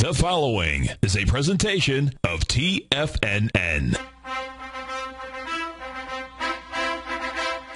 The following is a presentation of TFNN.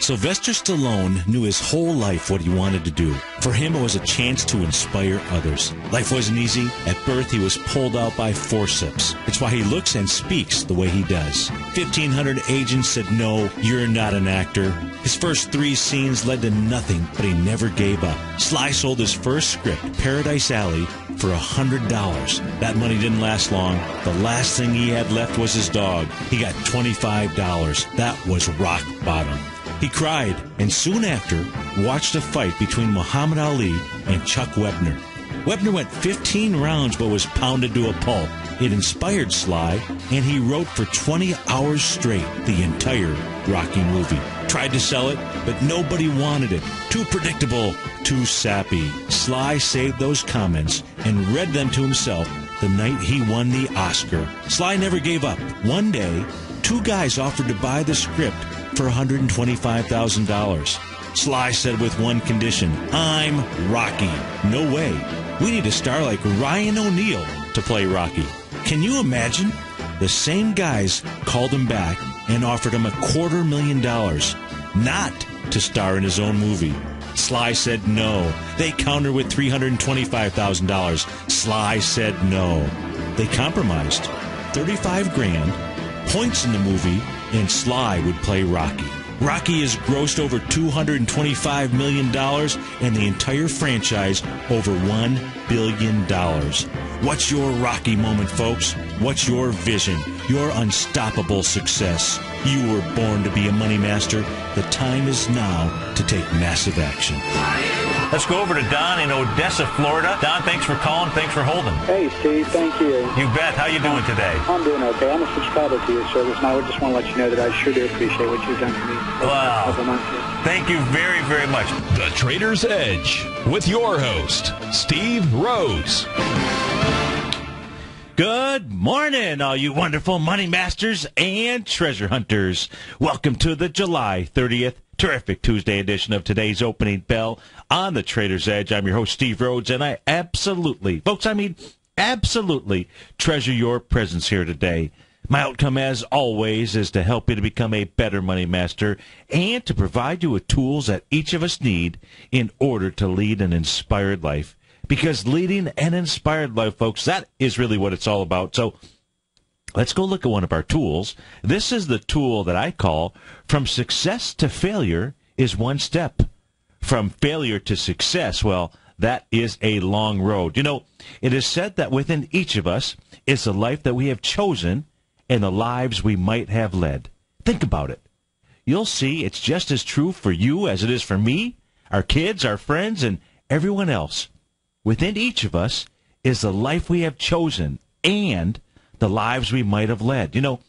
Sylvester Stallone knew his whole life what he wanted to do. For him, it was a chance to inspire others. Life wasn't easy. At birth, he was pulled out by forceps. It's why he looks and speaks the way he does. 1,500 agents said, "No, you're not an actor." His first 3 scenes led to nothing, but he never gave up. Sly sold his first script, Paradise Alley, for $100. That money didn't last long. The last thing he had left was his dog. He got $25. That was rock bottom. He cried, and soon after, watched a fight between Muhammad Ali and Chuck Wepner. Wepner went 15 rounds but was pounded to a pulp. It inspired Sly, and he wrote for 20 hours straight the entire Rocky movie. Tried to sell it, but nobody wanted it. Too predictable, too sappy. Sly saved those comments and read them to himself the night he won the Oscar. Sly never gave up. One day, 2 guys offered to buy the script for $125,000. Sly said with one condition, "I'm Rocky." No way. We need a star like Ryan O'Neal to play Rocky. Can you imagine? The same guys called him back and offered him $250,000 not to star in his own movie. Sly said no. They countered with $325,000. Sly said no. They compromised. $35,000, points in the movie, and Sly would play Rocky. Rocky has grossed over $225 million and the entire franchise over $1 billion. What's your Rocky moment, folks? What's your vision? Your unstoppable success? You were born to be a money master. The time is now to take massive action. Let's go over to Don in Odessa, Florida. Don, thanks for calling. Thanks for holding. Hey, Steve. Thank you. You bet. How you doing today? I'm doing okay. I'm a subscriber to your service, and I just want to let you know that I sure do appreciate what you've done for me. Wow. Thank you very, very much. The Trader's Edge with your host, Steve Rhodes. Good morning, all you wonderful money masters and treasure hunters. Welcome to the July 30th terrific Tuesday edition of today's Opening Bell on the Trader's Edge. I'm your host, Steve Rhodes, and I absolutely treasure your presence here today. My outcome, as always, is to help you to become a better money master and to provide you with tools that each of us need in order to lead an inspired life. Because leading an inspired life, folks, that is really what it's all about. So let's go look at one of our tools. This is the tool that I call From Success to Failure is One Step. From failure to success, well, that is a long road. You know, it is said that within each of us is the life that we have chosen and the lives we might have led. Think about it. You'll see it's just as true for you as it is for me, our kids, our friends, and everyone else. Within each of us is the life we have chosen and the lives we might have led. You know,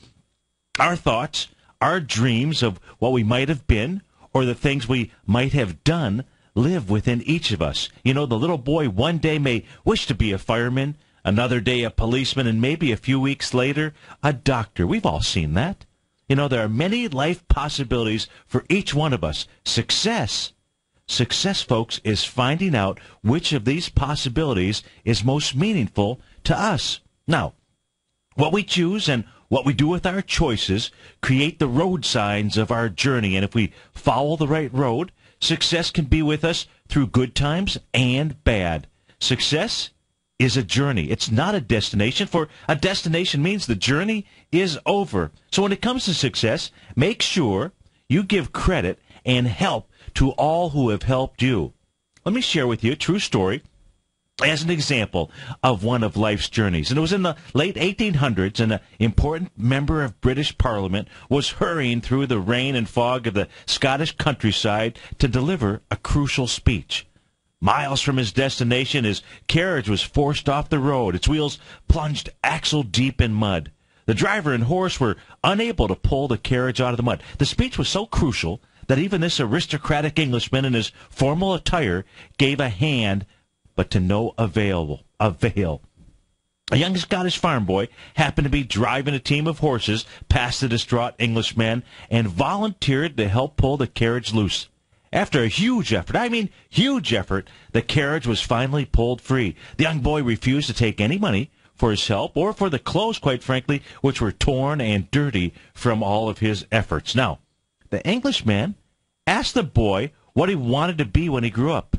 our thoughts, our dreams of what we might have been or the things we might have done live within each of us. You know, the little boy one day may wish to be a fireman, another day a policeman, and maybe a few weeks later a doctor. We've all seen that. You know, there are many life possibilities for each one of us. Success, folks, is finding out which of these possibilities is most meaningful to us. Now, what we choose and what we do with our choices create the road signs of our journey. And if we follow the right road, success can be with us through good times and bad. Success is a journey. It's not a destination, for a destination means the journey is over. So when it comes to success, make sure you give credit and help to all who have helped you. Let me share with you a true story as an example of one of life's journeys. And it was in the late 1800s, and an important member of British Parliament was hurrying through the rain and fog of the Scottish countryside to deliver a crucial speech. Miles from his destination, his carriage was forced off the road. Its wheels plunged axle-deep in mud. The driver and horse were unable to pull the carriage out of the mud. The speech was so crucial that even this aristocratic Englishman in his formal attire gave a hand, but to no avail. A young Scottish farm boy happened to be driving a team of horses past the distraught Englishman and volunteered to help pull the carriage loose. After a huge effort, the carriage was finally pulled free. The young boy refused to take any money for his help or for the clothes, quite frankly, which were torn and dirty from all of his efforts. Now, the Englishman asked the boy what he wanted to be when he grew up.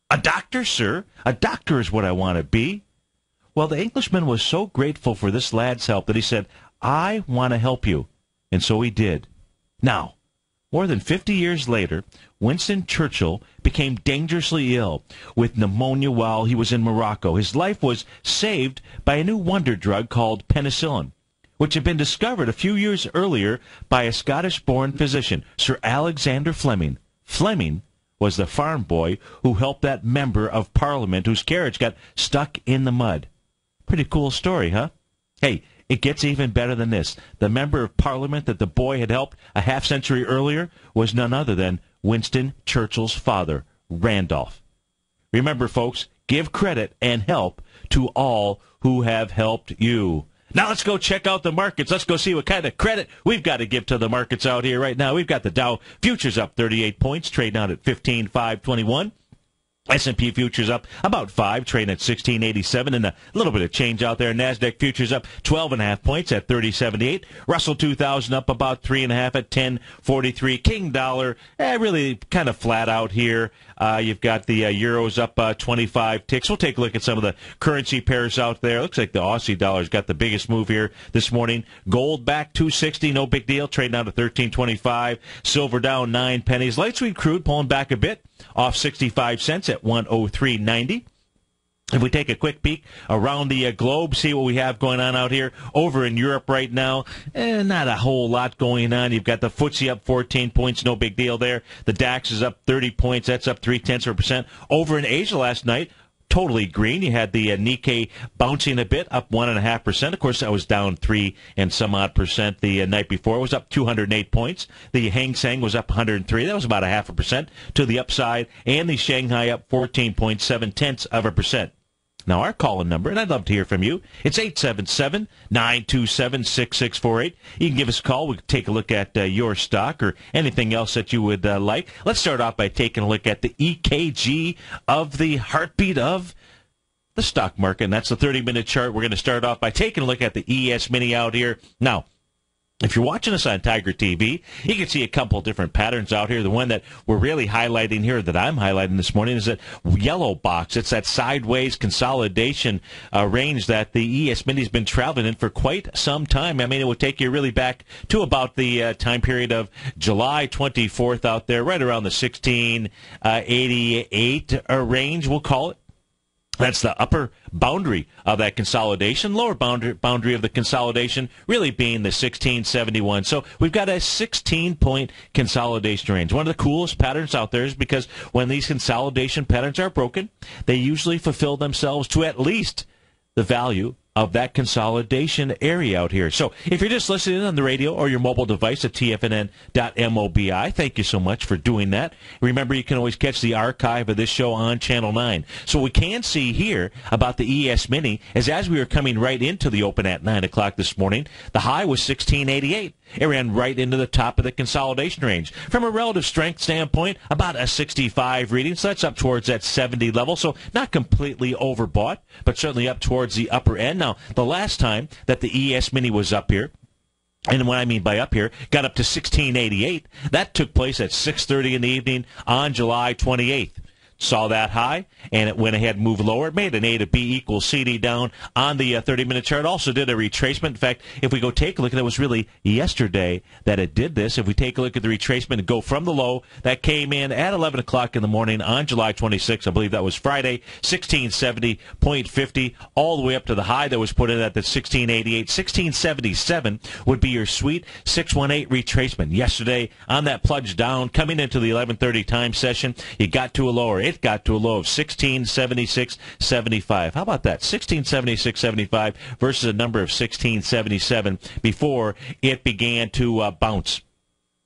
"A doctor, sir. A doctor is what I want to be." Well, the Englishman was so grateful for this lad's help that he said, "I want to help you." And so he did. Now, more than 50 years later, Winston Churchill became dangerously ill with pneumonia while he was in Morocco. His life was saved by a new wonder drug called penicillin, which had been discovered a few years earlier by a Scottish-born physician, Sir Alexander Fleming. Fleming was the farm boy who helped that member of Parliament whose carriage got stuck in the mud. Pretty cool story, huh? Hey, it gets even better than this. The member of Parliament that the boy had helped a half-century earlier was none other than Winston Churchill's father, Randolph. Remember, folks, give credit and help to all who have helped you. Now let's go check out the markets. Let's go see what kind of credit we've got to give to the markets out here right now. We've got the Dow futures up 38 points, trading out at 15,521. S&P futures up about 5, trading at 1687, and a little bit of change out there. NASDAQ futures up 12.5 points at 3078. Russell 2000 up about 3.5 at 1043. King dollar, really kind of flat out here. You've got the euros up 25 ticks. We'll take a look at some of the currency pairs out there. Looks like the Aussie dollar's got the biggest move here this morning. Gold back 260, no big deal, trading out at 1325. Silver down 9 pennies. Light sweet crude pulling back a bit, off 65 cents at 103.90. If we take a quick peek around the globe, see what we have going on out here over in Europe right now, not a whole lot going on. You've got the FTSE up 14 points, no big deal there. The DAX is up 30 points, that's up 0.3%. Over in Asia last night, totally green. You had the Nikkei bouncing a bit, up 1.5%. Of course, that was down 3 and some odd percent the night before. It was up 208 points. The Hang Seng was up 103. That was about 0.5% to the upside. And the Shanghai up 14.7%. Now, our call-in number, and I'd love to hear from you, it's 877-927-6648. You can give us a call. We can take a look at your stock or anything else that you would like. Let's start off by taking a look at the EKG of the heartbeat of the stock market, and that's the 30-minute chart. We're going to start off by taking a look at the ES Mini out here. Now, if you're watching us on TigerTV, you can see a couple of different patterns out here. The one that we're really highlighting here, that I'm highlighting this morning, is that yellow box. It's that sideways consolidation range that the ES Mini's been traveling in for quite some time. I mean, it would take you really back to about the time period of July 24th out there, right around the 1688 range, we'll call it. That's the upper boundary of that consolidation. Lower boundary of the consolidation really being the 1671. So we've got a 16-point consolidation range. One of the coolest patterns out there is because when these consolidation patterns are broken, they usually fulfill themselves to at least the value of that consolidation area out here. So if you're just listening on the radio or your mobile device at TFNN.mobi, thank you so much for doing that. Remember, you can always catch the archive of this show on Channel 9. So what we can see here about the ES Mini is as we were coming right into the open at 9 o'clock this morning, the high was 1688. It ran right into the top of the consolidation range. From a relative strength standpoint, about a 65 reading, so that's up towards that 70 level, so not completely overbought, but certainly up towards the upper end. Now, the last time that the ES Mini was up here, and what I mean by up here, got up to 1688, that took place at 6:30 in the evening on July 28th. Saw that high, and it went ahead and moved lower. It made an A to B equals CD down on the 30-minute chart. Also did a retracement. In fact, if we go take a look, and it was really yesterday that it did this. If we take a look at the retracement and go from the low, that came in at 11 o'clock in the morning on July 26th. I believe that was Friday, 1670.50, all the way up to the high that was put in at the 1688. 1677 would be your sweet 618 retracement. Yesterday, on that plunge down, coming into the 11:30 time session, you got to a lower. It got to a low of 1676.75. How about that? 1676.75 versus a number of 1677 before it began to bounce.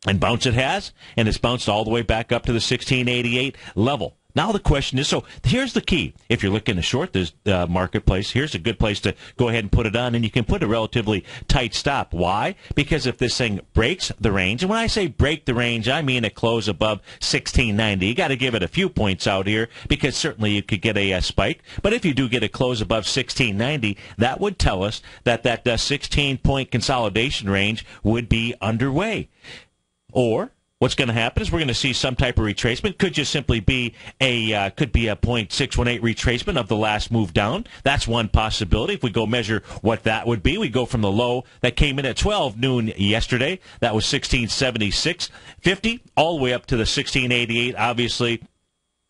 And bounce it has, and it's bounced all the way back up to the 1688 level. Now the question is, so here's the key. If you're looking to short this marketplace, here's a good place to go ahead and put it on, and you can put a relatively tight stop. Why? Because if this thing breaks the range, and when I say break the range, I mean a close above 1690. You got to give it a few points out here, because certainly you could get a spike. But if you do get a close above 1690, that would tell us that 16-point consolidation range would be underway. Or what's going to happen is we're going to see some type of retracement. Could just simply be a 0.618 retracement of the last move down. That's one possibility. If we go measure what that would be, we go from the low that came in at 12 noon yesterday. That was 1676.50 all the way up to the 1688. Obviously.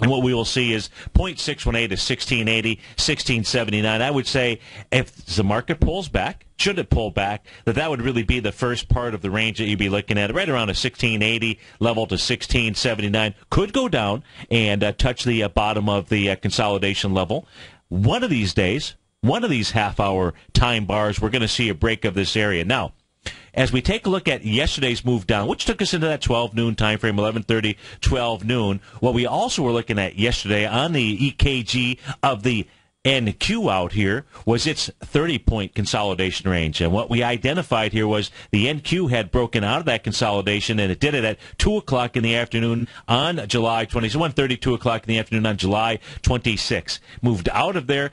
And what we will see is 0.618 to 1680, 1679. I would say if the market pulls back, should it pull back, that would really be the first part of the range that you'd be looking at, right around a 1680 level to 1679. Could go down and touch the bottom of the consolidation level. One of these days, one of these half-hour time bars, we're going to see a break of this area. Now, as we take a look at yesterday's move down, which took us into that 12 noon time frame, 11:30, 12 noon, what we also were looking at yesterday on the EKG of the NQ out here was its 30-point consolidation range. And what we identified here was the NQ had broken out of that consolidation, and it did it at 2 o'clock in the afternoon on July 20. So 1:30, 2 o'clock in the afternoon on July 26. Moved out of there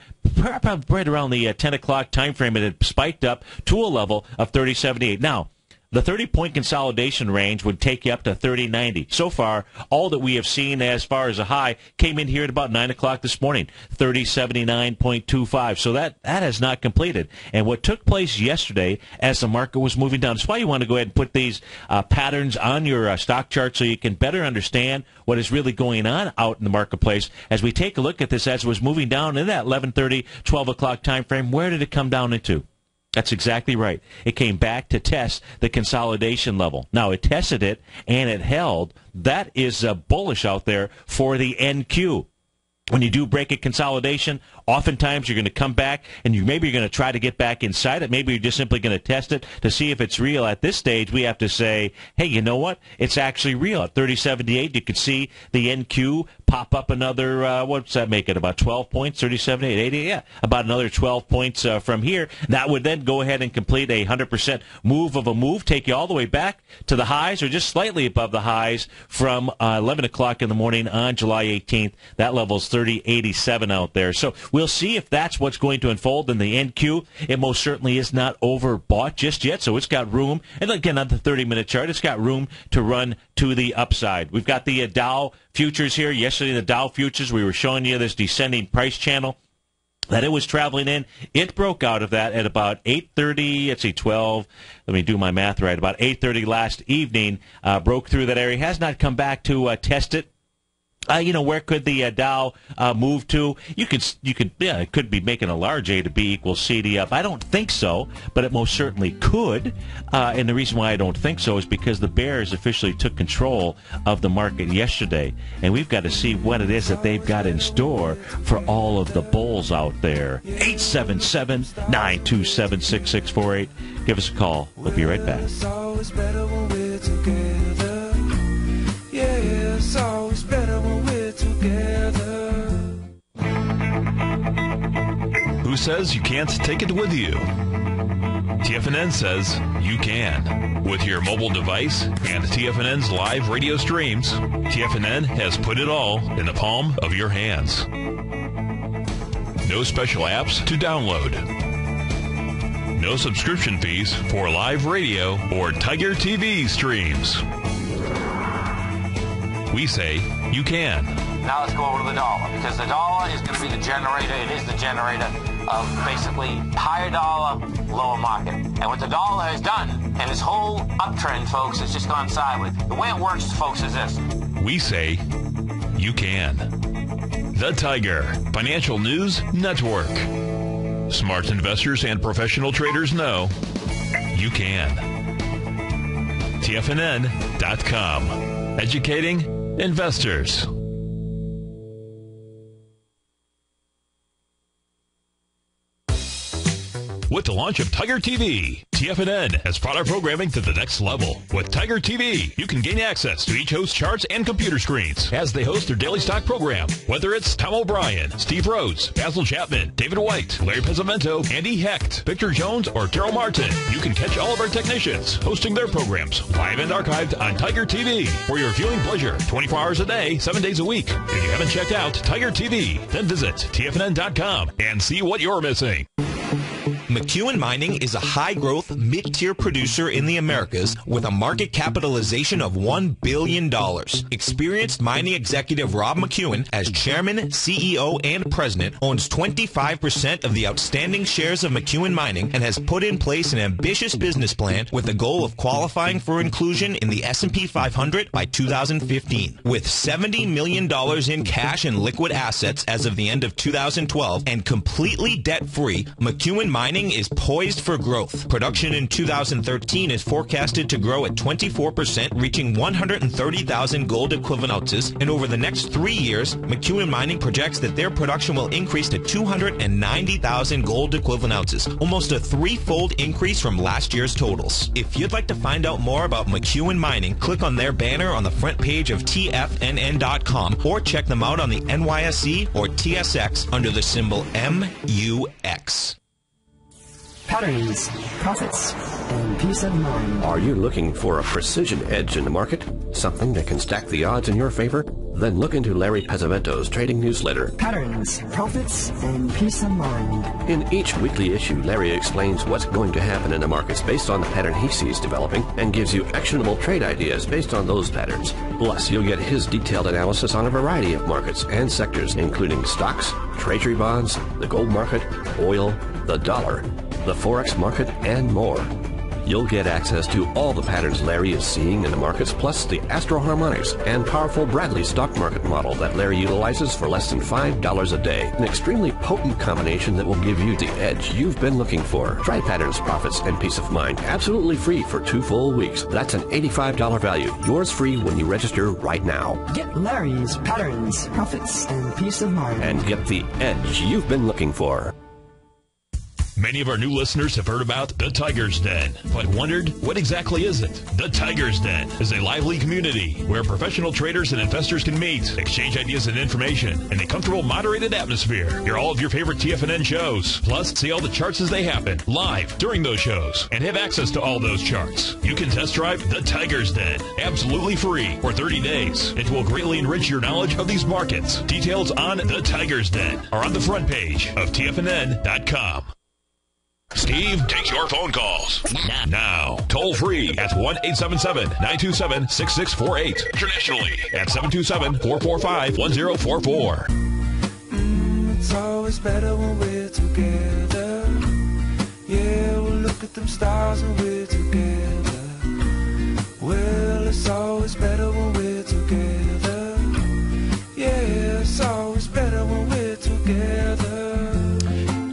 right around the 10 o'clock time frame. It had spiked up to a level of 30.78. Now, the 30-point consolidation range would take you up to 30.90. So far, all that we have seen as far as a high came in here at about 9 o'clock this morning, 30.79.25. So that has not completed. And what took place yesterday as the market was moving down, that's why you want to go ahead and put these patterns on your stock chart so you can better understand what is really going on out in the marketplace. As we take a look at this as it was moving down in that 11:30, 12 o'clock time frame, where did it come down into? That's exactly right. It came back to test the consolidation level. Now, it tested it, and it held. That is bullish out there for the NQ. When you do break a consolidation, oftentimes you're going to come back, and maybe you're going to try to get back inside it. Maybe you're just simply going to test it to see if it's real. At this stage, we have to say, hey, you know what? It's actually real. At 30.78, you could see the NQ pop up another, what's that make it, about 12 points, 37.8, 80, yeah, about another 12 points from here. That would then go ahead and complete a 100% move of a move, take you all the way back to the highs or just slightly above the highs from 11 o'clock in the morning on July 18th. That level's 30.87 out there. So we'll see if that's what's going to unfold in the NQ. It most certainly is not overbought just yet, so it's got room. And again, on the 30-minute chart, it's got room to run to the upside. We've got the Dow futures here. Yesterday, the Dow futures, we were showing you this descending price channel that it was traveling in. It broke out of that at about 8:30, let's see, 12, let me do my math right, about 8:30 last evening, broke through that area, has not come back to test it. Where could the Dow move to? It could be making a large A to B equals CD up. I don't think so, but it most certainly could. And the reason why I don't think so is because the bears officially took control of the market yesterday. And we've got to see what it is that they've got in store for all of the bulls out there. 877-927-6648. Give us a call. We'll be right back. It's always better when we're together. Yeah, it's always better when we're together. Who says you can't take it with you? TFNN says you can. With your mobile device and TFNN's live radio streams, TFNN has put it all in the palm of your hands. No special apps to download. No subscription fees for live radio or TigerTV streams. We say you can. Now let's go over to the dollar, because the dollar is going to be the generator. It is the generator of basically higher dollar, lower market. And what the dollar has done, and this whole uptrend, folks, has just gone sideways. The way it works, folks, is this. We say you can. The Tiger Financial News Network. Smart investors and professional traders know you can. TFNN.com. Educating investors. with the launch of TigerTV. TFNN has brought our programming to the next level. With TigerTV, you can gain access to each host's charts and computer screens as they host their daily stock program. Whether it's Tom O'Brien, Steve Rhodes, Basil Chapman, David White, Larry Pezzamento, Andy Hecht, Victor Jones, or Daryl Martin, you can catch all of our technicians hosting their programs live and archived on TigerTV for your viewing pleasure 24 hours a day, 7 days a week. If you haven't checked out TigerTV, then visit TFNN.com and see what you're missing. McEwen Mining is a high-growth, mid-tier producer in the Americas with a market capitalization of $1 billion. Experienced mining executive Rob McEwen, as chairman, CEO, and president, owns 25% of the outstanding shares of McEwen Mining and has put in place an ambitious business plan with the goal of qualifying for inclusion in the S&P 500 by 2015. With $70 million in cash and liquid assets as of the end of 2012 and completely debt-free, McEwen Mining is poised for growth. Production in 2013 is forecasted to grow at 24%, reaching 130,000 gold equivalent ounces, and over the next 3 years, McEwen Mining projects that their production will increase to 290,000 gold equivalent ounces, almost a threefold increase from last year's totals. If you'd like to find out more about McEwen Mining, click on their banner on the front page of TFNN.com or check them out on the NYSE or TSX under the symbol MUX. Patterns, profits, and peace of mind. Are you looking for a precision edge in the market? Something that can stack the odds in your favor? Then look into Larry Pezzamento's trading newsletter. Patterns, profits, and peace of mind. In each weekly issue, Larry explains what's going to happen in the markets based on the pattern he sees developing and gives you actionable trade ideas based on those patterns. Plus, you'll get his detailed analysis on a variety of markets and sectors, including stocks, treasury bonds, the gold market, oil, the dollar, the Forex market, and more. You'll get access to all the patterns Larry is seeing in the markets, plus the Astro Harmonics and powerful Bradley stock market model that Larry utilizes for less than $5 a day. An extremely potent combination that will give you the edge you've been looking for. Try Patterns, Profits, and Peace of Mind absolutely free for 2 full weeks. That's an $85 value. Yours free when you register right now. Get Larry's Patterns, Profits, and Peace of Mind. And get the edge you've been looking for. Many of our new listeners have heard about the Tiger's Den, but wondered, what exactly is it? The Tiger's Den is a lively community where professional traders and investors can meet, exchange ideas and information in a comfortable, moderated atmosphere. Hear all of your favorite TFNN shows, plus see all the charts as they happen, live during those shows, and have access to all those charts. You can test drive the Tiger's Den, absolutely free, for 30 days. It will greatly enrich your knowledge of these markets. Details on the Tiger's Den are on the front page of TFNN.com. Steve takes your phone calls now. Toll free at 1-877-927-6648. Internationally at 727-445-1044. It's always better when we're together. Yeah, we'll look at them stars when we're together. Well, it's always better when we're together. Yeah, it's always better when we're together.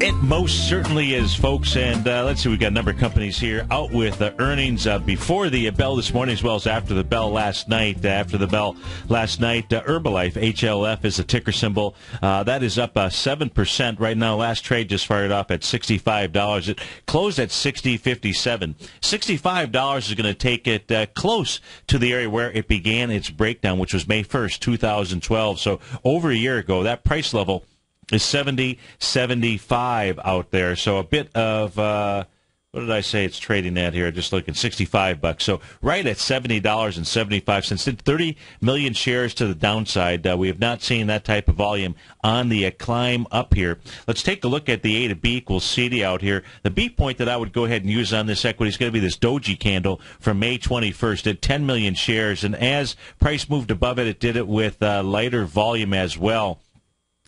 It most certainly is, folks. And let's see, we've got a number of companies here out with earnings before the bell this morning as well as after the bell last night. After the bell last night, Herbalife, HLF is the ticker symbol. That is up 7% right now. Last trade just fired off at $65. It closed at $60.57. $65 is going to take it close to the area where it began its breakdown, which was May 1st, 2012. So over a year ago, that price level is $70.75 out there. So a bit of, what did I say it's trading at here? Just looking, $65. So right at $70.75. Did 30 million shares to the downside. We have not seen that type of volume on the climb up here. Let's take a look at the A to B equals CD out here. The B point that I would go ahead and use on this equity is going to be this doji candle from May 21st at 10 million shares. And as price moved above it, it did it with lighter volume as well.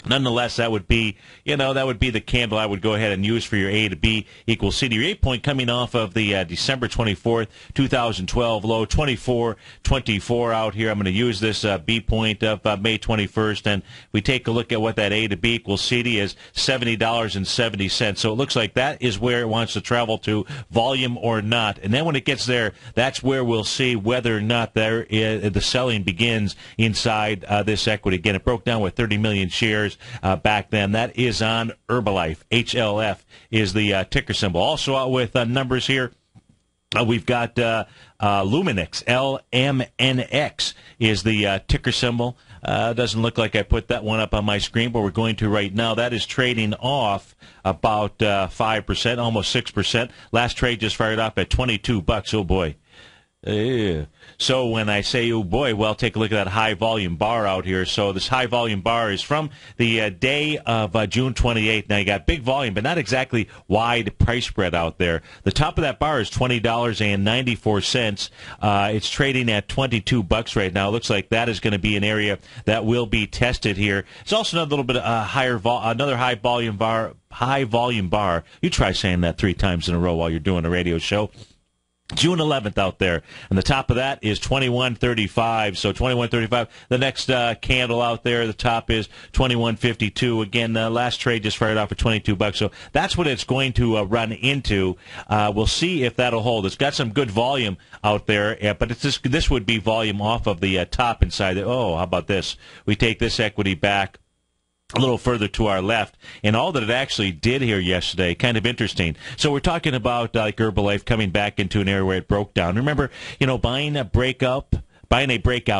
Nonetheless, that would be, the candle I would go ahead and use for your A to B equals CD. Your 8 point coming off of the December 24th, 2012 low, 24.24 out here. I'm going to use this B point of May 21st, and we take a look at what that A to B equals CD is, $70.70. So it looks like that is where it wants to travel to, volume or not. And then when it gets there, that's where we'll see whether or not the selling begins inside this equity. Again, it broke down with 30 million shares. back then. That is on Herbalife. HLF is the ticker symbol. Also out with numbers here. We've got Luminix, LMNX is the ticker symbol. Doesn't look like I put that one up on my screen, but we're going to right now. That is trading off about 5%, almost 6%. Last trade just fired off at $22. Oh, boy. So when I say, oh boy, well, take a look at that high volume bar out here. So this high volume bar is from the day of June 28th. Now you got big volume, but not exactly wide price spread out there. The top of that bar is $20.94. It's trading at $22 right now. It looks like that is going to be an area that will be tested here. It's also another little bit another high volume bar. You try saying that 3 times in a row while you're doing a radio show. June 11th out there, and the top of that is 21.35. So 21.35. The next candle out there, the top is 21.52. Again, last trade just fired off at $22. So that's what it's going to run into. We'll see if that'll hold. It's got some good volume out there, but this would be volume off of the top inside. Oh, how about this? We take this equity back a little further to our left, and all that it actually did here yesterday, kind of interesting. So we're talking about like Herbalife coming back into an area where it broke down. Remember, buying a breakout,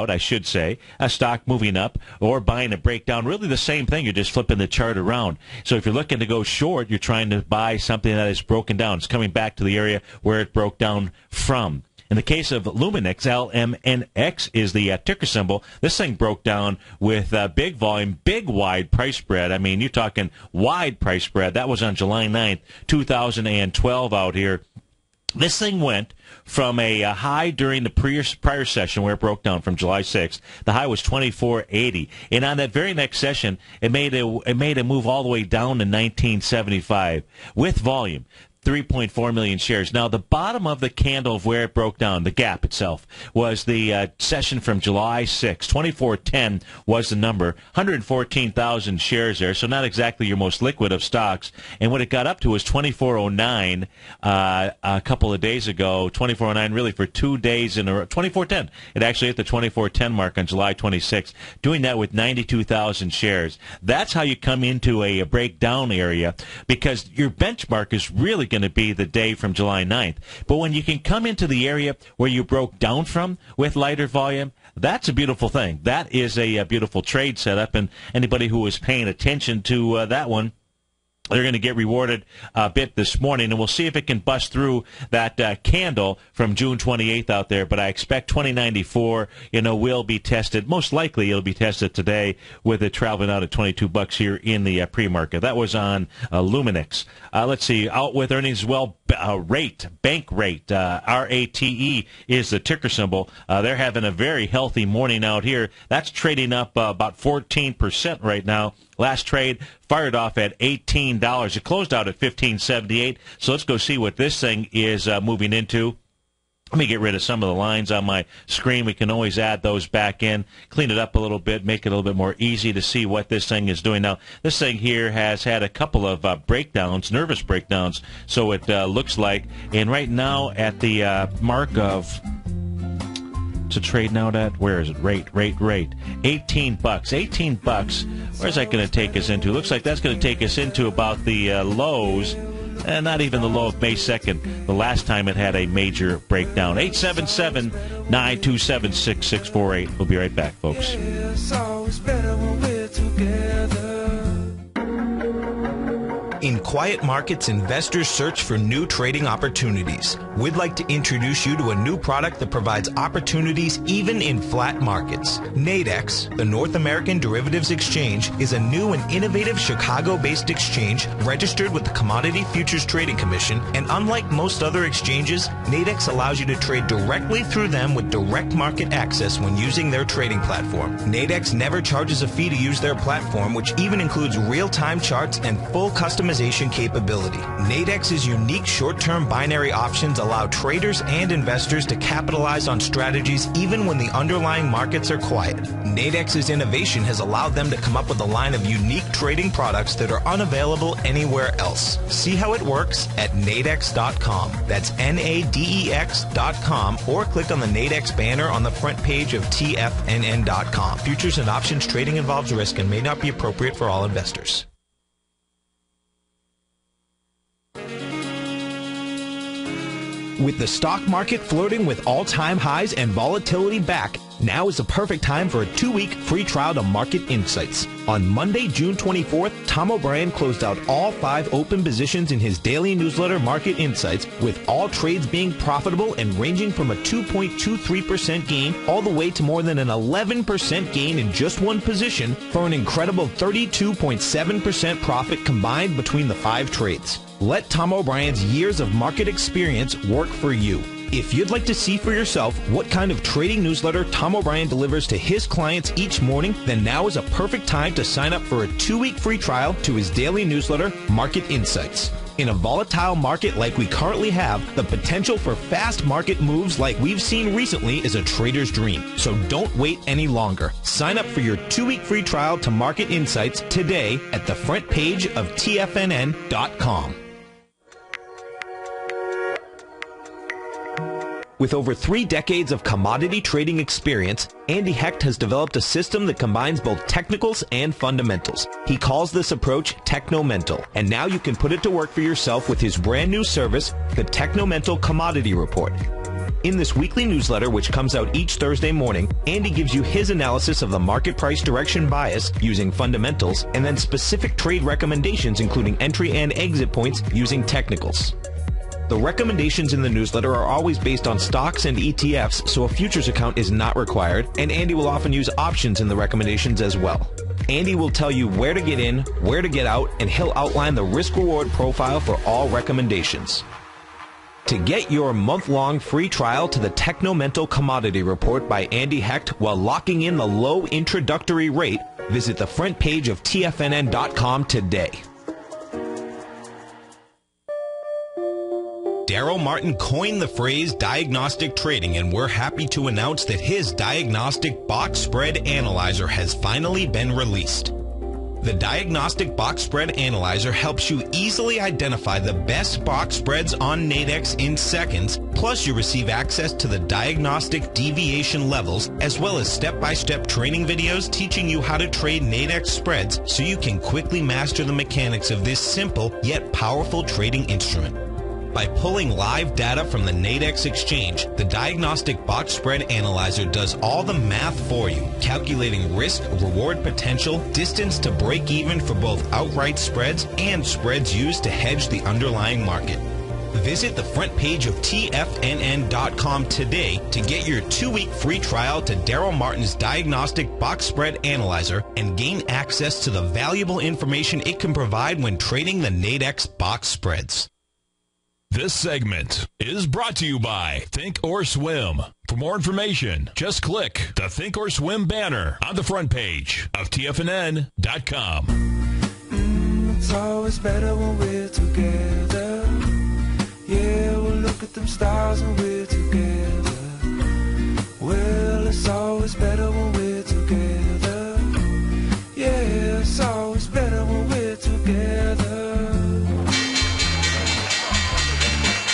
I should say, a stock moving up, or buying a breakdown, really the same thing. You're just flipping the chart around. So if you're looking to go short, you're trying to buy something that is broken down. It's coming back to the area where it broke down from. In the case of Luminix, LMNX is the ticker symbol. This thing broke down with big volume, big wide price spread. I mean, you're talking wide price spread. That was on July 9th, 2012 out here. This thing went from a high during the prior session where it broke down from July 6th. The high was 24.80, and on that very next session, it made a move all the way down to 19.75 with volume. 3.4 million shares. Now, the bottom of the candle of where it broke down, the gap itself, was the session from July 6. 24.10 was the number. 114,000 shares there, so not exactly your most liquid of stocks. And what it got up to was 24.09 a couple of days ago. 24.09 really for 2 days in a row. 24.10. It actually hit the 24.10 mark on July 26th, doing that with 92,000 shares. That's how you come into a breakdown area, because your benchmark is really going to be the day from July 9th. But when you can come into the area where you broke down from with lighter volume, that's a beautiful thing. That is a beautiful trade setup, and anybody who was paying attention to that one, they're going to get rewarded a bit this morning, and we'll see if it can bust through that candle from June 28th out there. But I expect 2094, will be tested. Most likely it'll be tested today with it traveling out at $22 here in the pre-market. That was on Luminix. Let's see, out with earnings as well. Bank rate, RATE is the ticker symbol. They're having a very healthy morning out here. That's trading up about 14% right now. Last trade fired off at $18. It closed out at $15.78. So let's go see what this thing is moving into. Let me get rid of some of the lines on my screen. We can always add those back in, clean it up a little bit, make it a little bit more easy to see what this thing is doing. Now, this thing here has had a couple of breakdowns, nervous breakdowns, so it looks like. And right now at the mark of... to trade now at, where is it? Rate. $18. $18. Where's that going to take us into? Looks like that's going to take us into about the lows, and not even the low of May 2nd, the last time it had a major breakdown. 877-927-6648. We'll be right back, folks. It's always better when we're together. In quiet markets, investors search for new trading opportunities. We'd like to introduce you to a new product that provides opportunities even in flat markets. Nadex, the North American Derivatives Exchange, is a new and innovative Chicago-based exchange registered with the Commodity Futures Trading Commission, and unlike most other exchanges, Nadex allows you to trade directly through them with direct market access when using their trading platform. Nadex never charges a fee to use their platform, which even includes real-time charts and full customization information capability. Nadex's unique short-term binary options allow traders and investors to capitalize on strategies even when the underlying markets are quiet. Nadex's innovation has allowed them to come up with a line of unique trading products that are unavailable anywhere else. See how it works at nadex.com. That's NADEX.com, or click on the Nadex banner on the front page of TFNN.com. Futures and options trading involves risk and may not be appropriate for all investors. With the stock market flirting with all-time highs and volatility back, now is the perfect time for a 2-week free trial to Market Insights. On Monday, June 24th, Tom O'Brien closed out all 5 open positions in his daily newsletter, Market Insights, with all trades being profitable and ranging from a 2.23% gain all the way to more than an 11% gain in just one position, for an incredible 32.7% profit combined between the 5 trades. Let Tom O'Brien's years of market experience work for you. If you'd like to see for yourself what kind of trading newsletter Tom O'Brien delivers to his clients each morning, then now is a perfect time to sign up for a 2-week free trial to his daily newsletter, Market Insights. In a volatile market like we currently have, the potential for fast market moves like we've seen recently is a trader's dream. So don't wait any longer. Sign up for your 2-week free trial to Market Insights today at the front page of TFNN.com. With over 3 decades of commodity trading experience, Andy Hecht has developed a system that combines both technicals and fundamentals. He calls this approach Technomental, and now you can put it to work for yourself with his brand new service, the Technomental Commodity Report. In this weekly newsletter, which comes out each Thursday morning, Andy gives you his analysis of the market price direction bias using fundamentals, and then specific trade recommendations including entry and exit points using technicals. The recommendations in the newsletter are always based on stocks and ETFs, so a futures account is not required, and Andy will often use options in the recommendations as well. Andy will tell you where to get in, where to get out, and he'll outline the risk-reward profile for all recommendations. To get your month-long free trial to the Technomental Commodity Report by Andy Hecht while locking in the low introductory rate, visit the front page of TFNN.com today. Daryl Martin coined the phrase diagnostic trading, and we're happy to announce that his diagnostic box spread analyzer has finally been released. The Diagnostic Box Spread Analyzer helps you easily identify the best box spreads on Nadex in seconds, plus you receive access to the diagnostic deviation levels, as well as step-by-step training videos teaching you how to trade Nadex spreads so you can quickly master the mechanics of this simple yet powerful trading instrument. By pulling live data from the Nadex exchange, the Diagnostic Box Spread Analyzer does all the math for you, calculating risk, reward potential, distance to break even for both outright spreads and spreads used to hedge the underlying market. Visit the front page of TFNN.com today to get your 2-week free trial to Daryl Martin's Diagnostic Box Spread Analyzer and gain access to the valuable information it can provide when trading the Nadex box spreads. This segment is brought to you by Think or Swim. For more information, just click the Think or Swim banner on the front page of TFNN.com. It's always better when we're together. Yeah, we'll look at them stars when we're together. Well, it's always better when we're together. Yeah, it's always better when we're together.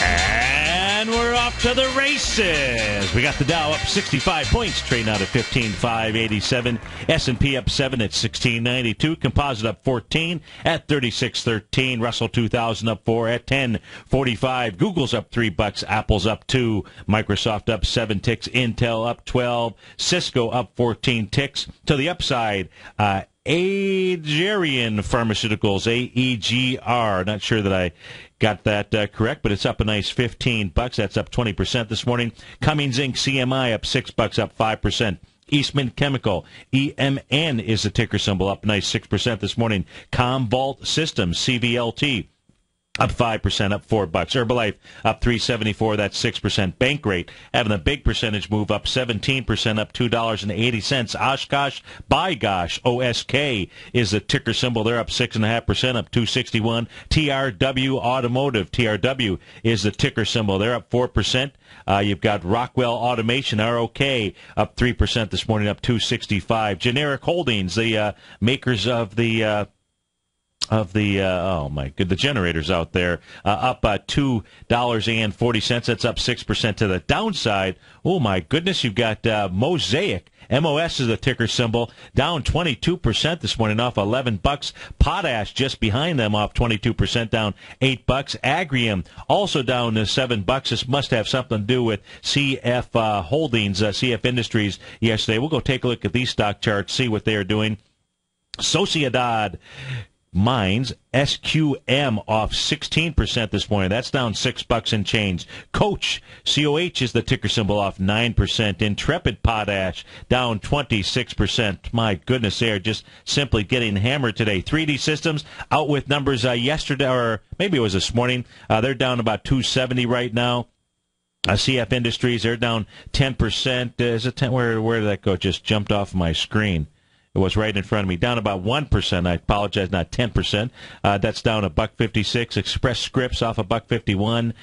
And we're off to the races. We got the Dow up 65 points, trading out at 15,587. S&P up 7 at 1692. Composite up 14 at 3613. Russell 2000 up 4 at 1045. Google's up $3. Apple's up 2. Microsoft up 7 ticks. Intel up 12. Cisco up 14 ticks. To the upside, Agerian Pharmaceuticals, AEGR. Not sure that I got that correct, but it's up a nice $15. That's up 20% this morning. Cummins Inc. CMI up $6, up 5%. Eastman Chemical, EMN is the ticker symbol, up a nice 6% this morning. Commvault Systems, CVLT, up 5%, up $4. Herbalife up $3.74. That's 6%. Bank rate having a big percentage move, up 17%, up $2.80. Oshkosh Buygosh, OSK is the ticker symbol. They're up 6.5%, up $2.61. TRW Automotive, TRW is the ticker symbol. They're up 4%. You've got Rockwell Automation, ROK, up 3% this morning, up $2.65. Generic Holdings, the makers of the the generators out there, up $2.40. That's up 6% to the downside. Oh my goodness, you've got Mosaic. MOS is the ticker symbol, down 22% this morning, off $11. Potash just behind them, off 22%, down $8. Agrium also down to $7. This must have something to do with CF Holdings, CF Industries yesterday. We'll go take a look at these stock charts, see what they are doing. Sociedad Mines, SQM, off 16% this morning. That's down $6 and change. Coach, COH is the ticker symbol, off 9%. Intrepid Potash, down 26%. My goodness, they are just simply getting hammered today. 3D Systems, out with numbers yesterday, or maybe it was this morning. They're down about 270 right now. CF Industries, they're down 10%. Is it 10? Where did that go? Just jumped off my screen. It was right in front of me. Down about 1%. I apologize, not 10%. That's down $1.56. Express Scripts off $1.51.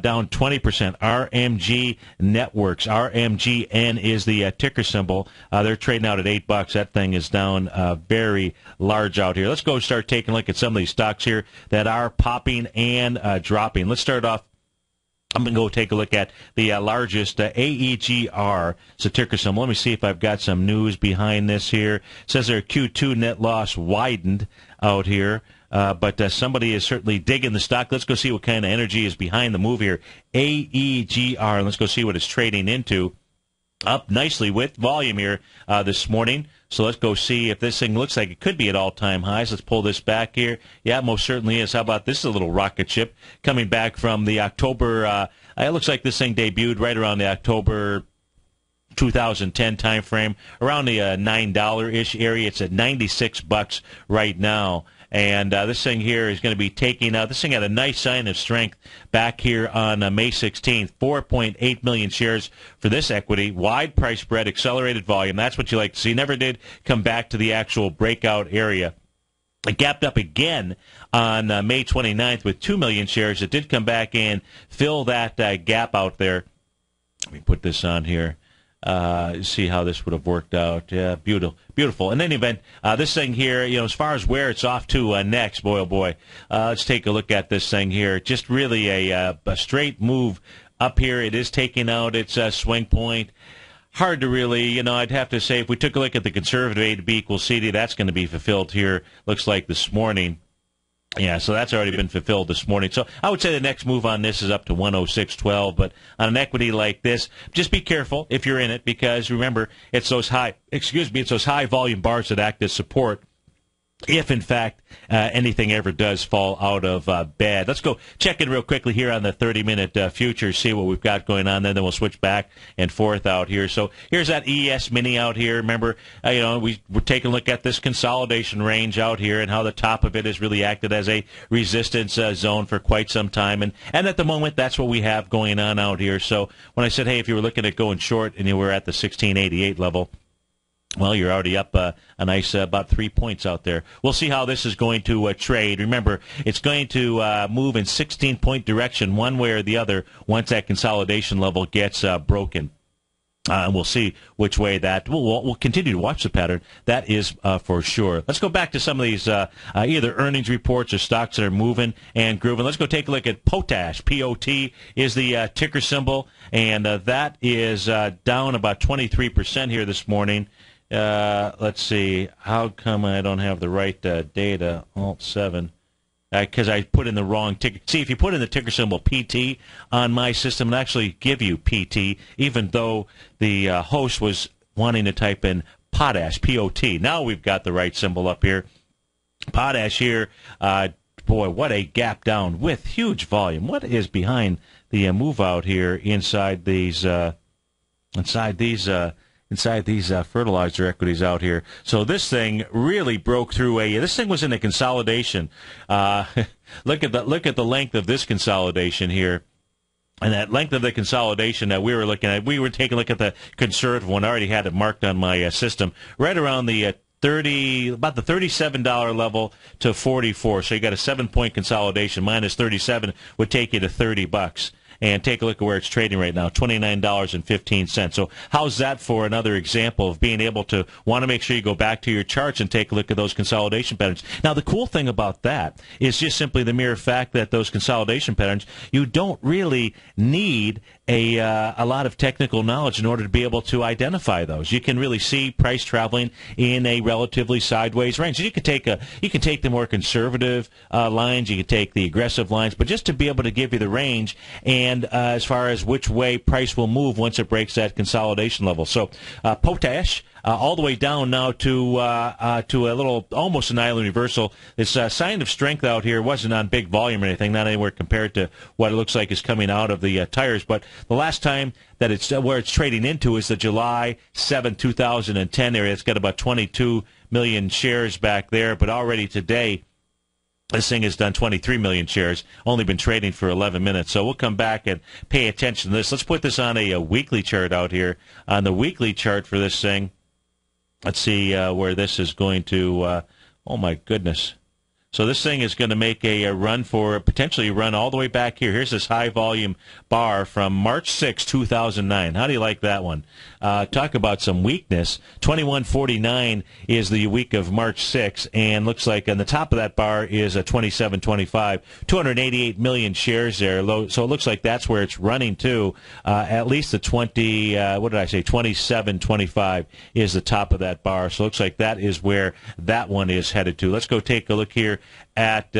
Down 20%. RMG Networks. RMGN is the ticker symbol. They're trading out at $8. That thing is down very large out here. Let's go start taking a look at some of these stocks here that are popping and dropping. Let's start off. I'm going to go take a look at the largest AEGR. It's a ticker symbol. Let me see if I've got some news behind this here. It says their Q2 net loss widened out here, but somebody is certainly digging the stock. Let's go see what kind of energy is behind the move here. AEGR. Let's go see what it's trading into. Up nicely with volume here this morning. So let's go see if this thing looks like it could be at all-time highs. Let's pull this back here. Yeah, most certainly is. How about this? A little rocket ship coming back from the October. It looks like this thing debuted right around the October 2010 time frame, around the $9-ish area. It's at $96 right now. And this thing here is going to be taking out. This thing had a nice sign of strength back here on May 16th. 4.8 million shares for this equity. Wide price spread, accelerated volume. That's what you like to see. Never did come back to the actual breakout area. It gapped up again on May 29th with 2 million shares. It did come back and fill that gap out there. Let me put this on here. See how this would have worked out. Yeah, beautiful. In any event, this thing here, as far as where it's off to next, boy, oh boy, let's take a look at this thing here. Just really a straight move up here. It is taking out its swing point. Hard to really, I'd have to say if we took a look at the conservative A to B equals CD, that's going to be fulfilled here, looks like this morning. Yeah, so that's already been fulfilled this morning. So I would say the next move on this is up to 106.12. But on an equity like this, just be careful if you're in it, because remember, it's those high volume bars that act as support if, in fact, anything ever does fall out of bed. Let's go check in real quickly here on the 30-minute future, see what we've got going on. Then we'll switch back and forth out here. So here's that ES Mini out here. Remember, we're taking a look at this consolidation range out here and how the top of it has really acted as a resistance zone for quite some time. And at the moment, that's what we have going on out here. So when I said, hey, if you were looking at going short and you were at the 1688 level, well, you're already up a nice about 3 points out there. We'll see how this is going to trade. Remember, it's going to move in 16-point direction one way or the other once that consolidation level gets broken. And we'll see which way that we'll continue to watch the pattern. That is for sure. Let's go back to some of these either earnings reports or stocks that are moving and grooving. Let's go take a look at Potash. POT is the ticker symbol, and that is down about 23% here this morning. Let's see. How come I don't have the right data? Alt-7. Because I put in the wrong ticker. See, if you put in the ticker symbol PT on my system, it'll actually give you PT, even though the host was wanting to type in Potash, P-O-T. Now we've got the right symbol up here. Potash here, boy, what a gap down with huge volume. What is behind the move out here inside these inside these fertilizer equities out here. So this thing really broke through this thing was in a consolidation. Look at the length of this consolidation here. And that length of the consolidation that we were looking at, we were taking a look at the conservative one. I already had it marked on my system, right around the about the $37 level to 44. So you got a 7-point consolidation. Minus 37 would take you to $30. And take a look at where it's trading right now, $29.15. So how's that for another example of being able to want to make sure you go back to your charts and take a look at those consolidation patterns? Now, the cool thing about that is just simply the mere fact that those consolidation patterns, you don't really need a lot of technical knowledge in order to be able to identify those. You can really see price traveling in a relatively sideways range. So you can take the more conservative lines, you can take the aggressive lines, but just to be able to give you the range and as far as which way price will move once it breaks that consolidation level. So potash all the way down now to a little, almost an island reversal. This sign of strength out here wasn't on big volume or anything, not anywhere compared to what it looks like is coming out of the tires. But the last time that it's where it's trading into is the July 7, 2010 area. It's got about 22 million shares back there, but already today, this thing has done 23 million shares, only been trading for 11 minutes. So we'll come back and pay attention to this. Let's put this on a weekly chart out here. On the weekly chart for this thing, let's see where this is going to, oh my goodness. So this thing is going to make a run for, potentially run all the way back here. Here's this high volume bar from March 6, 2009. How do you like that one? Talk about some weakness. 2149 is the week of March 6, and looks like on the top of that bar is a 2725. 288 million shares there. So it looks like that's where it's running to. At least the 2725 is the top of that bar. So it looks like that is where that one is headed to. Let's go take a look here at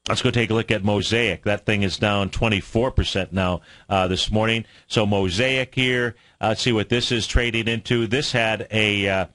let's go take a look at Mosaic. That thing is down 24% now this morning. So Mosaic here, let's see what this is trading into. This had a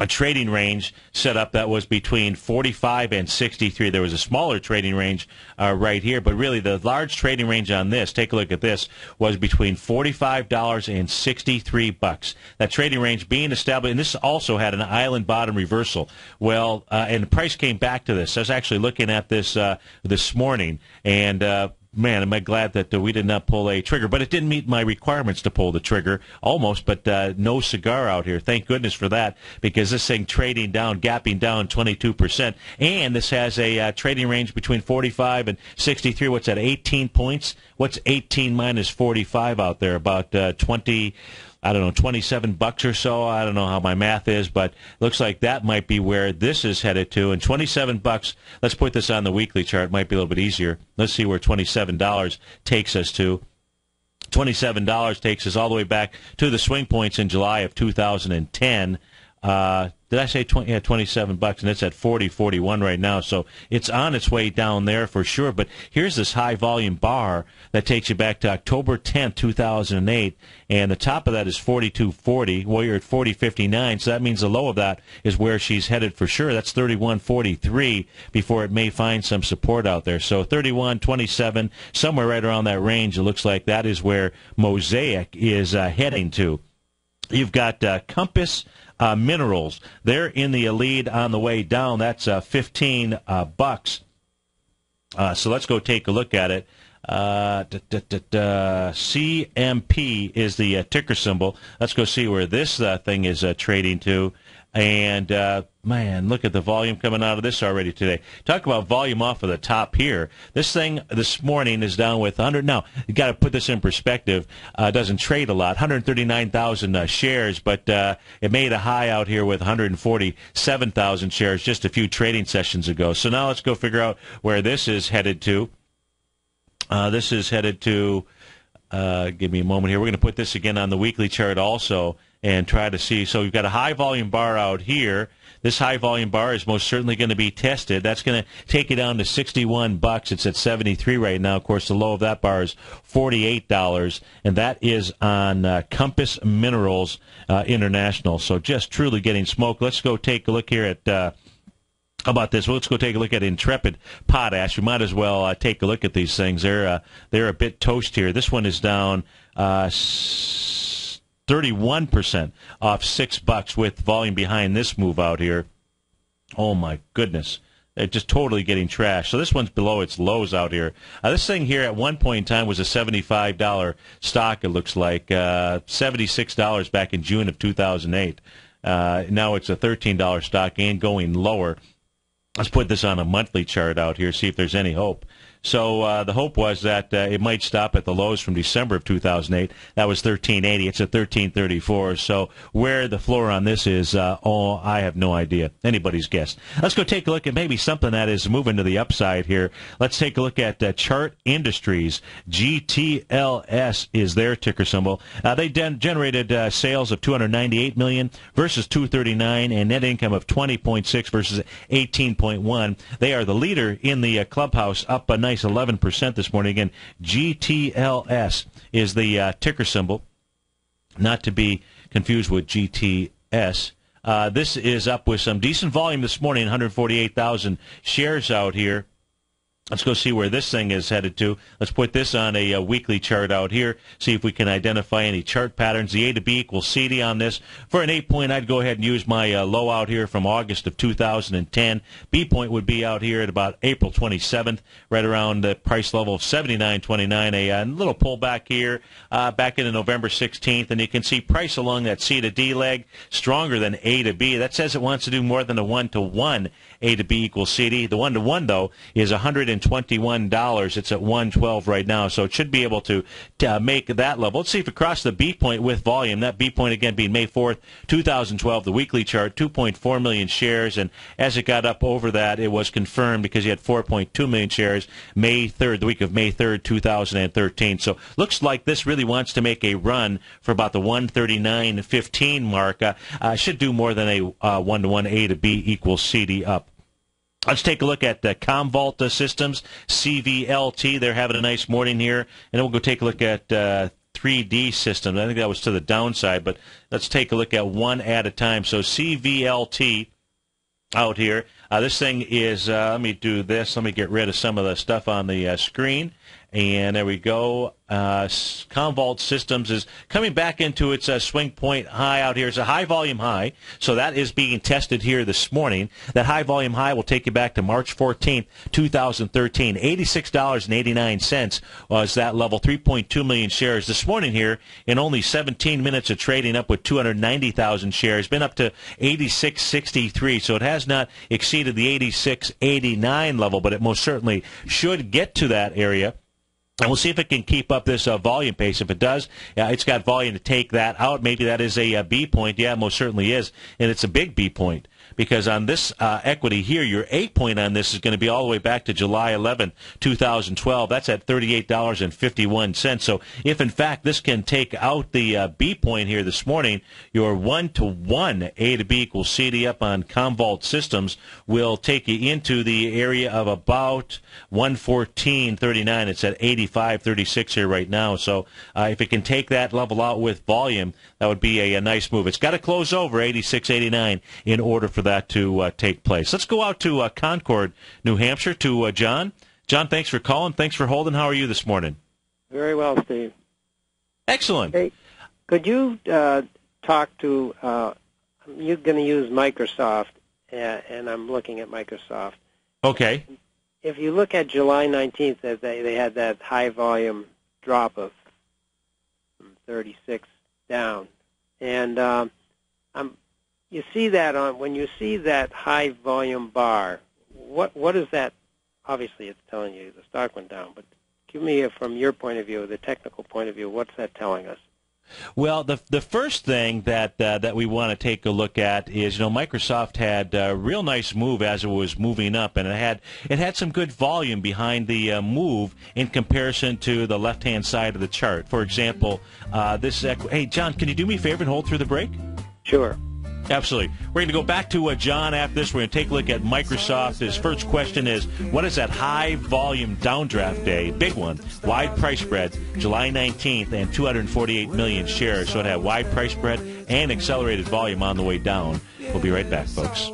trading range set up that was between 45 and 63. There was a smaller trading range right here, but really the large trading range on this, take a look at this, was between $45 and $63. That trading range being established, and this also had an island bottom reversal. Well, and the price came back to this. I was actually looking at this this morning, and man, am I glad that we did not pull a trigger. But it didn't meet my requirements to pull the trigger, almost, but no cigar out here. Thank goodness for that, because this thing trading down, gapping down 22%. And this has a trading range between 45 and 63. What's that, 18 points? What's 18 minus 45 out there? About 20... I don't know, $27 or so. I don't know how my math is, but looks like that might be where this is headed to. And $27, let's put this on the weekly chart. Might be a little bit easier. Let's see where $27 takes us to. $27 takes us all the way back to the swing points in July of 2010. Did I say 20? Yeah, $27, and it's at 40.41 right now. So it's on its way down there for sure. But here's this high volume bar that takes you back to October 10th, 2008, and the top of that is 42.40. Well, you're at 40.59, so that means the low of that is where she's headed for sure. That's 31.43 before it may find some support out there. So 31.27, somewhere right around that range. It looks like that is where Mosaic is heading to. You've got Compass Minerals. They're in the lead on the way down. That's $15. So let's go take a look at it. CMP is the ticker symbol. Let's go see where this thing is trading to. And, man, look at the volume coming out of this already today. Talk about volume off of the top here. This thing this morning is down with 100. Now, you got to put this in perspective. It doesn't trade a lot, 139,000 shares, but it made a high out here with 147,000 shares just a few trading sessions ago. So now let's go figure out where this is headed to. This is headed to, give me a moment here. We're going to put this again on the weekly chart also and try to see. So we've got a high volume bar out here. This high volume bar is most certainly going to be tested. That's going to take it down to $61. It's at 73 right now. Of course, the low of that bar is $48, and that is on Compass Minerals International. So just truly getting smoked. Let's go take a look here at how about this? Well, let's go take a look at Intrepid Potash. We might as well take a look at these things. They're a bit toast here. This one is down 31% off $6 with volume behind this move out here. Oh, my goodness. They're just totally getting trashed. So this one's below its lows out here. This thing here at one point in time was a $75 stock, it looks like. $76 back in June of 2008. Now it's a $13 stock and going lower. Let's put this on a monthly chart out here, see if there's any hope. So the hope was that it might stop at the lows from December of 2008. That was 1380. It's at 1334. So where the floor on this is, I have no idea. Anybody's guess. Let's go take a look at maybe something that is moving to the upside here. Let's take a look at Chart Industries. GTLS is their ticker symbol. They generated sales of $298 million versus $239 and net income of $20.6 versus $18.1. They are the leader in the clubhouse, up a nice 11% this morning. Again, GTLS is the ticker symbol, not to be confused with GTS. This is up with some decent volume this morning, 148,000 shares out here. Let's go see where this thing is headed to. Let's put this on a weekly chart out here, see if we can identify any chart patterns. The A to B equals CD on this. For an 8-point, I'd go ahead and use my low out here from August of 2010. B point would be out here at about April 27th, right around the price level of $79.29. A little pullback here back into November 16th, and you can see price along that C to D leg stronger than A to B. That says it wants to do more than a 1-to-1 A to B equals CD. The 1-to-1, though, is $121. It's at 112 right now, so it should be able to make that level. Let's see if it crossed the B point with volume. That B point, again, being May 4th, 2012, the weekly chart, 2.4 million shares, and as it got up over that, it was confirmed because you had 4.2 million shares May 3rd, the week of May 3rd, 2013. So looks like this really wants to make a run for about the 139.15 mark. Should do more than a 1-to-1 A to B equals CD up. Let's take a look at Commvault Systems, CVLT. They're having a nice morning here. And then we'll go take a look at 3D Systems. I think that was to the downside, but let's take a look at one at a time. So CVLT out here. This thing is, let me do this. Let me get rid of some of the stuff on the screen. And there we go. Commvault Systems is coming back into its swing point high out here. It's a high-volume high, so that is being tested here this morning. That high-volume high will take you back to March 14th, 2013. $86.89 was that level, 3.2 million shares. This morning here, in only 17 minutes of trading, up with 290,000 shares, been up to 86.63, so it has not exceeded the 86.89 level, but it most certainly should get to that area. And we'll see if it can keep up this volume pace. If it does, it's got volume to take that out. Maybe that is a B point. Yeah, it most certainly is. And it's a big B point. Because on this equity here, your 8-point on this is going to be all the way back to July 11, 2012. That's at $38.51. So if, in fact, this can take out the B point here this morning, your 1-to-1 A to B equals CD up on Commvault Systems will take you into the area of about 114.39. It's at 85.36 here right now. So if it can take that level out with volume, that would be a nice move. It's got to close over 86.89 in order for that to take place. Let's go out to Concord, New Hampshire, to John. John, thanks for calling. Thanks for holding. How are you this morning? Very well, Steve. Excellent. Hey, could you talk to, you're going to use Microsoft, and I'm looking at Microsoft. Okay. If you look at July 19th, they had that high-volume drop of 36 down. And you see that when you see that high-volume bar, what is that? Obviously, it's telling you the stock went down, but give me, from your point of view, the technical point of view, what's that telling us? Well, the first thing that we want to take a look at is, Microsoft had a real nice move as it was moving up, and it had some good volume behind the move in comparison to the left-hand side of the chart. For example, hey, John, can you do me a favor and hold through the break? Sure. Absolutely. We're going to go back to John after this. We're going to take a look at Microsoft. His first question is, what is that high-volume downdraft day? Big one. Wide price spread, July 19th, and 248 million shares. So it had wide price spread and accelerated volume on the way down. We'll be right back, folks.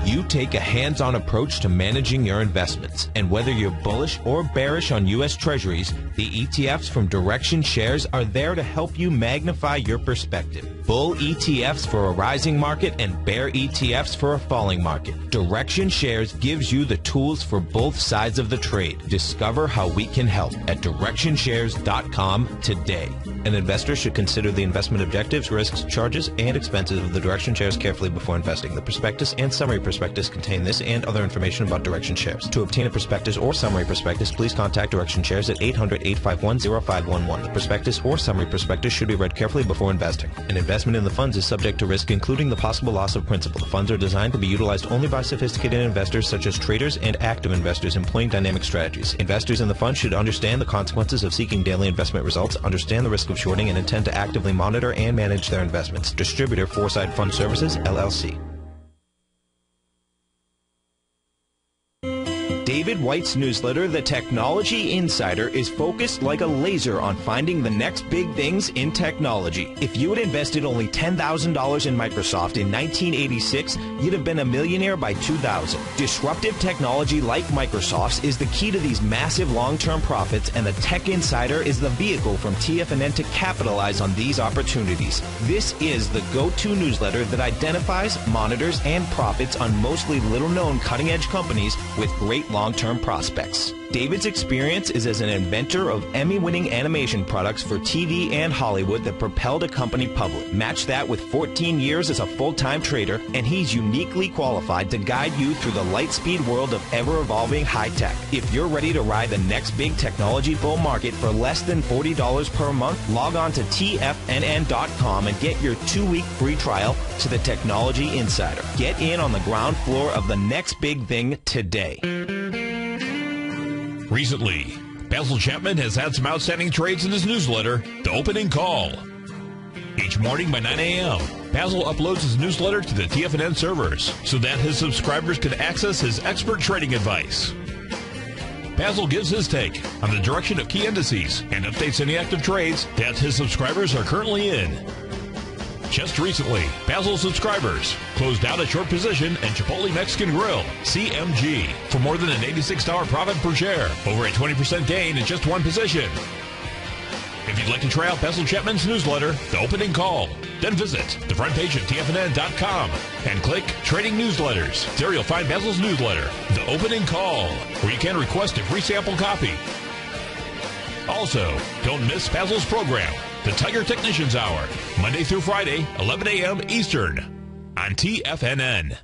You take a hands-on approach to managing your investments. And whether you're bullish or bearish on U.S. Treasuries, the ETFs from Direction Shares are there to help you magnify your perspective. Bull ETFs for a rising market and bear ETFs for a falling market. Direction Shares gives you the tools for both sides of the trade. Discover how we can help at DirectionShares.com today. An investor should consider the investment objectives, risks, charges, and expenses of the Direction Shares carefully before investing. The prospectus and summary prospectus contain this and other information about Direction Shares. To obtain a prospectus or summary prospectus, please contact Direction Shares at 800-851-0511. The prospectus or summary prospectus should be read carefully before investing. An investment in the funds is subject to risk, including the possible loss of principal. The funds are designed to be utilized only by sophisticated investors such as traders and active investors employing dynamic strategies. Investors in the fund should understand the consequences of seeking daily investment results, understand the risk of shorting, and intend to actively monitor and manage their investments. Distributor Foresight Fund Services, LLC. David White's newsletter, The Technology Insider, is focused like a laser on finding the next big things in technology. If you had invested only $10,000 in Microsoft in 1986, you'd have been a millionaire by 2000. Disruptive technology like Microsoft's is the key to these massive long-term profits, and the Tech Insider is the vehicle from TFNN to capitalize on these opportunities. This is the go-to newsletter that identifies, monitors, and profits on mostly little-known cutting-edge companies with great long-term prospects. David's experience is as an inventor of Emmy-winning animation products for TV and Hollywood that propelled a company public. Match that with 14 years as a full-time trader, and he's uniquely qualified to guide you through the light-speed world of ever-evolving high-tech. If you're ready to ride the next big technology bull market for less than $40 per month, log on to TFNN.com and get your 2-week free trial to the Technology Insider. Get in on the ground floor of the next big thing today. Recently, Basil Chapman has had some outstanding trades in his newsletter, The Opening Call. Each morning by 9 a.m., Basil uploads his newsletter to the TFNN servers so that his subscribers can access his expert trading advice. Basil gives his take on the direction of key indices and updates any active trades that his subscribers are currently in. Just recently, Basil subscribers closed out a short position in Chipotle Mexican Grill, CMG, for more than an $86 profit per share, over a 20% gain in just one position. If you'd like to try out Basil Chapman's newsletter, The Opening Call, then visit the front page of TFNN.com and click Trading Newsletters. There you'll find Basil's newsletter, The Opening Call, where you can request a free sample copy. Also, don't miss Basil's program, The Tiger Technicians Hour, Monday through Friday, 11 a.m. Eastern, on TFNN.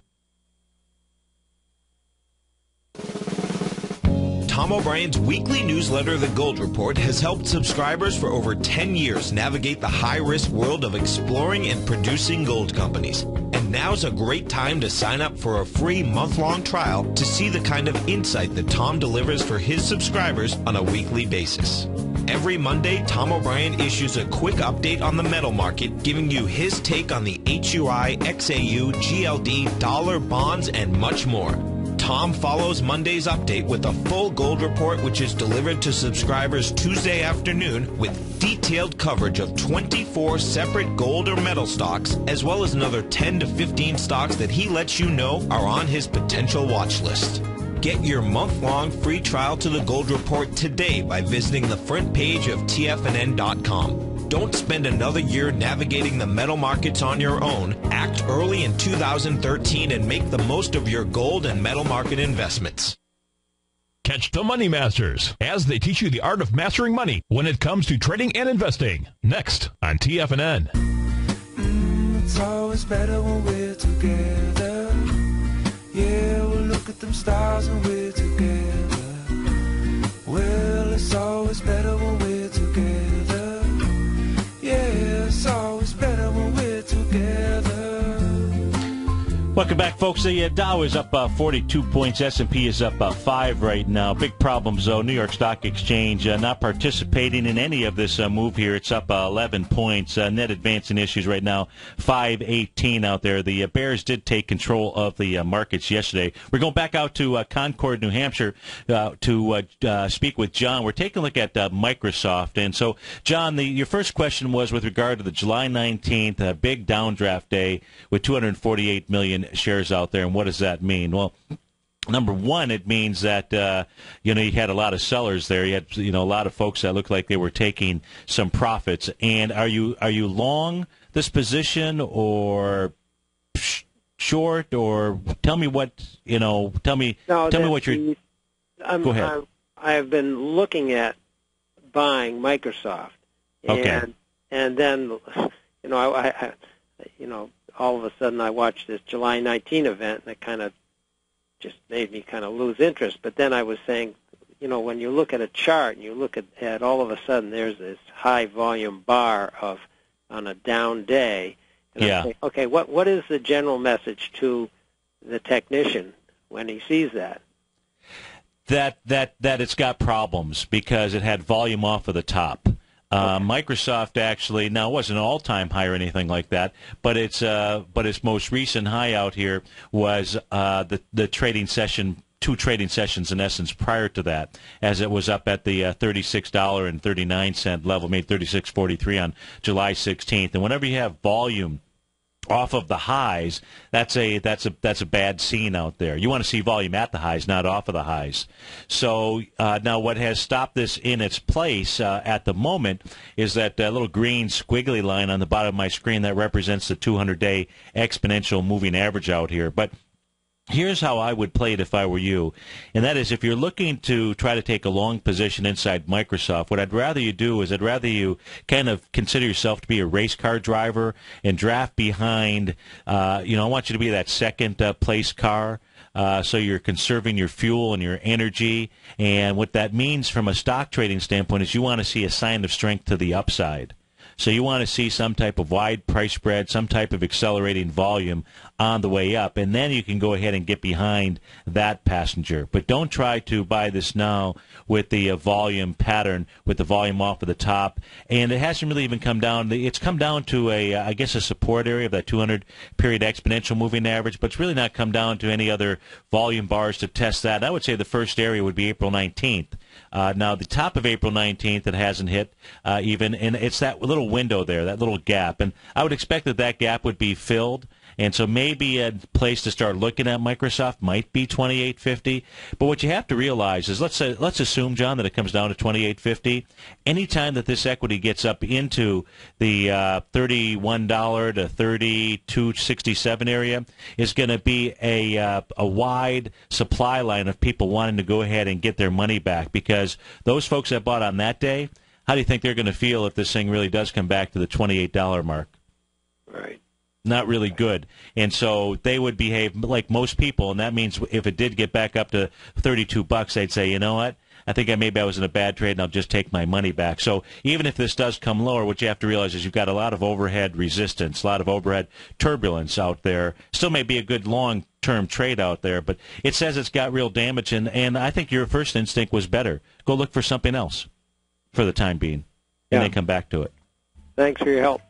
Tom O'Brien's weekly newsletter, The Gold Report, has helped subscribers for over 10 years navigate the high-risk world of exploring and producing gold companies. And now's a great time to sign up for a free month-long trial to see the kind of insight that Tom delivers for his subscribers on a weekly basis. Every Monday, Tom O'Brien issues a quick update on the metal market, giving you his take on the HUI, XAU, GLD, dollar, bonds, and much more. Tom follows Monday's update with a full gold report, which is delivered to subscribers Tuesday afternoon with detailed coverage of 24 separate gold or metal stocks, as well as another 10 to 15 stocks that he lets you know are on his potential watch list. Get your month-long free trial to the Gold Report today by visiting the front page of TFNN.com. Don't spend another year navigating the metal markets on your own. Act early in 2013 and make the most of your gold and metal market investments. Catch the Money Masters as they teach you the art of mastering money when it comes to trading and investing. Next on TFNN. It's always better when we're together. Yeah, we'll look at them stars and we're together. Well, it's always better when we're together. Yeah, it's always better when we're together. Welcome back, folks. The Dow is up 42 points. S&P is up 5 right now. Big problems, though. New York Stock Exchange not participating in any of this move here. It's up 11 points. Net advancing issues right now, 518 out there. The Bears did take control of the markets yesterday. We're going back out to Concord, New Hampshire to speak with John. We're taking a look at Microsoft. And so, John, your first question was with regard to the July 19th big downdraft day with 248 million shares out there, and what does that mean? Well, number one, it means that you had a lot of sellers there. You had a lot of folks that looked like they were taking some profits. And are you long this position or short, or tell me what Tell me what you're. Go ahead. I've been looking at buying Microsoft, and then I all of a sudden I watched this July 19 event, and it kind of just made me kind of lose interest. But then I was saying, when you look at a chart and you look at all of a sudden there's this high volume bar on a down day. And I'm saying, okay, what is the general message to the technician when he sees that? That it's got problems because it had volume off of the top. Microsoft actually, now it wasn't an all-time high or anything like that, but its most recent high out here was the trading session, 2 trading sessions in essence prior to that, as it was up at the $36.39 level, made $36.43 on July 16th. And whenever you have volume off of the highs, that's a bad scene out there. You want to see volume at the highs, not off of the highs. So now what has stopped this in its place at the moment is that little green squiggly line on the bottom of my screen that represents the 200-day exponential moving average out here. But here's how I would play it if I were you, and that is if you're looking to try to take a long position inside Microsoft, what I'd rather you do is I'd rather you kind of consider yourself to be a race car driver and draft behind, I want you to be that second place car. So you're conserving your fuel and your energy, and what that means from a stock trading standpoint is you want to see a sign of strength to the upside. So you want to see some type of wide price spread, some type of accelerating volume on the way up, and then you can go ahead and get behind that passenger. But don't try to buy this now with the volume pattern, with the volume off of the top. And it hasn't really even come down. It's come down to a support area of that 200-period exponential moving average, but it's really not come down to any other volume bars to test that. I would say the first area would be April 19th. Now, the top of April 19th, it hasn't hit even, and it's that little window there, that little gap. And I would expect that gap would be filled. And so maybe a place to start looking at Microsoft might be 28.50. But what you have to realize is, let's assume, John, that it comes down to 28.50. Anytime that this equity gets up into the $31 to $32.67 area is going to be a wide supply line of people wanting to go ahead and get their money back, because those folks that bought on that day, how do you think they're going to feel if this thing really does come back to the $28 mark? Right. Not really good. And so they would behave like most people, and that means if it did get back up to $32, they'd say, you know what, I think maybe I was in a bad trade and I'll just take my money back. So even if this does come lower, what you have to realize is you've got a lot of overhead resistance, a lot of overhead turbulence out there. Still may be a good long-term trade out there, but it says it's got real damage, and I think your first instinct was better. Go look for something else for the time being, and then come back to it. Thanks for your help.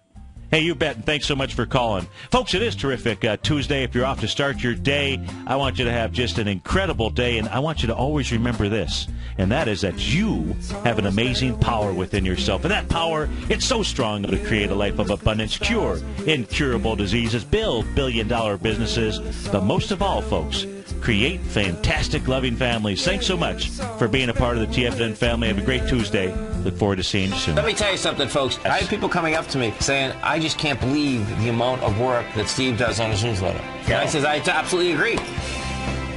Hey, you bet, and thanks so much for calling. Folks, it is terrific Tuesday. If you're off to start your day, I want you to have just an incredible day, and I want you to always remember this, and that is that you have an amazing power within yourself. And that power, it's so strong to create a life of abundance, cure incurable diseases, build billion-dollar businesses, but most of all, folks, create fantastic, loving families. Thanks so much for being a part of the TFNN family. Have a great Tuesday. Look forward to seeing you soon. Let me tell you something, folks. I have people coming up to me saying, I just can't believe the amount of work that Steve does on his newsletter. And I says, I absolutely agree.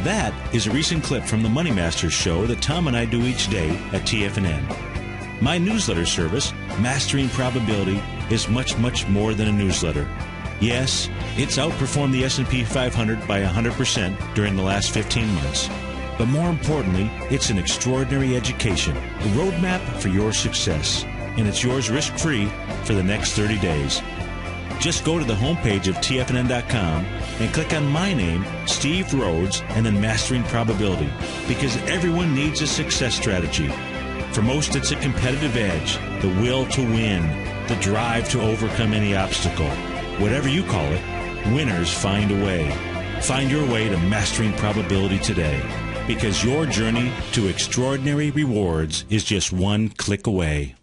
That is a recent clip from the Money Masters show that Tom and I do each day at TFNN. My newsletter service, Mastering Probability, is much, much more than a newsletter. Yes, it's outperformed the S&P 500 by 100% during the last 15 months. But more importantly, it's an extraordinary education, a roadmap for your success. And it's yours risk-free for the next 30 days. Just go to the homepage of TFNN.com and click on my name, Steve Rhodes, and then Mastering Probability, because everyone needs a success strategy. For most, it's a competitive edge, the will to win, the drive to overcome any obstacle. Whatever you call it, winners find a way. Find your way to Mastering Probability today, because your journey to extraordinary rewards is just one click away.